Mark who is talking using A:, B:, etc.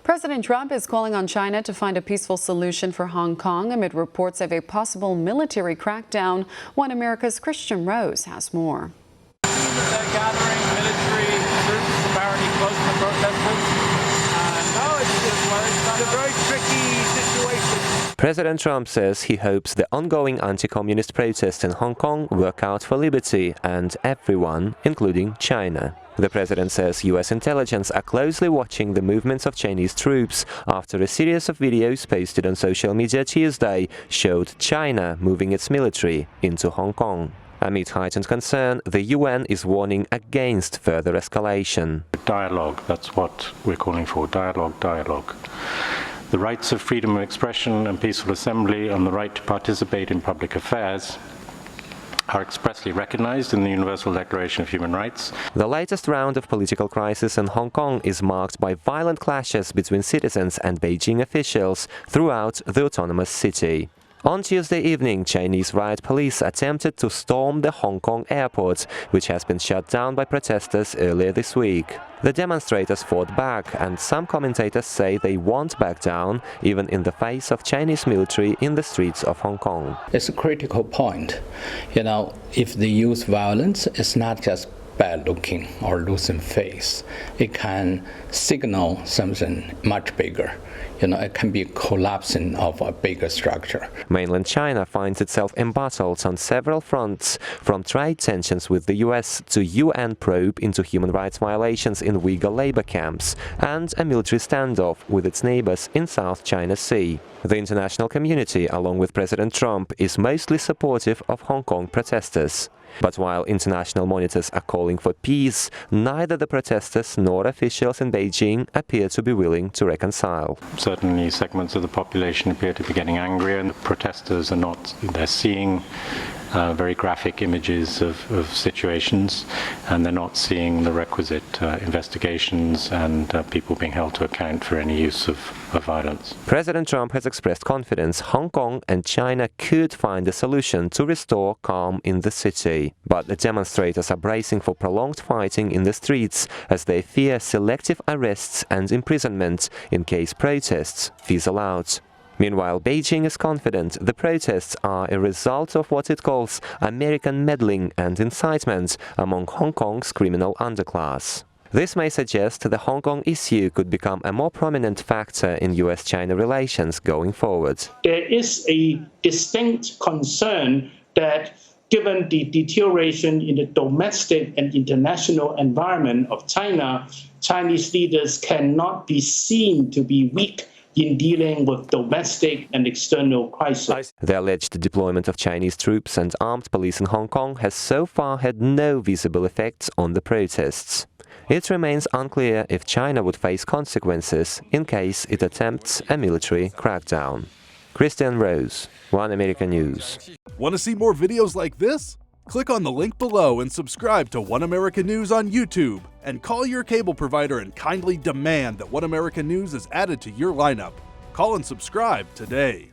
A: President Trump is calling on China to find a peaceful solution for Hong Kong amid reports of a possible military crackdown. One America's Kristian Rouz has more.
B: They're gathering military troops apparently close to the protesters. It's a very tricky situation.
C: President Trump says he hopes the ongoing anti-communist protests in Hong Kong work out for liberty and everyone, including China. The president says U.S. intelligence are closely watching the movements of Chinese troops after a series of videos posted on social media Tuesday showed China moving its military into Hong Kong. Amid heightened concern, the UN is warning against further escalation.
D: Dialogue, that's what we're calling for. Dialogue. The rights of freedom of expression and peaceful assembly and the right to participate in public affairs are expressly recognized in the Universal Declaration of Human Rights.
C: The latest round of political crisis in Hong Kong is marked by violent clashes between citizens and Beijing officials throughout the autonomous city. On Tuesday evening, Chinese riot police attempted to storm the Hong Kong airport, which has been shut down by protesters earlier this week. The demonstrators fought back, and some commentators say they won't back down, even in the face of Chinese military in the streets of Hong Kong.
E: It's a critical point. If they use violence, it's not just bad looking or losing face. It can signal something much bigger. It can be collapsing of a bigger structure.
C: Mainland China finds itself embattled on several fronts, from trade tensions with the US to UN probe into human rights violations in Uyghur labor camps and a military standoff with its neighbors in South China Sea. The international community, along with President Trump, is mostly supportive of Hong Kong protesters. But while international monitors are calling for peace, neither the protesters nor officials in Beijing appear to be willing to reconcile.
D: Certainly segments of the population appear to be getting angrier, and the protesters are not, they're seeing very graphic images of situations, and they're not seeing the requisite investigations and people being held to account for any use of violence.
C: President Trump has expressed confidence Hong Kong and China could find a solution to restore calm in the city. But the demonstrators are bracing for prolonged fighting in the streets as they fear selective arrests and imprisonment in case protests fizzle out. Meanwhile, Beijing is confident the protests are a result of what it calls American meddling and incitement among Hong Kong's criminal underclass. This may suggest the Hong Kong issue could become a more prominent factor in US-China relations going forward.
F: There is a distinct concern that given the deterioration in the domestic and international environment of China, Chinese leaders cannot be seen to be weak in dealing with domestic and external crises.
C: The alleged deployment of Chinese troops and armed police in Hong Kong has so far had no visible effects on the protests. It remains unclear if China would face consequences in case it attempts a military crackdown. Kristian, Rouz, One American News.
G: Want to see more videos like this? Click on the link below and subscribe to One American News on YouTube, and call your cable provider and kindly demand that One American News is added to your lineup. Call and subscribe today.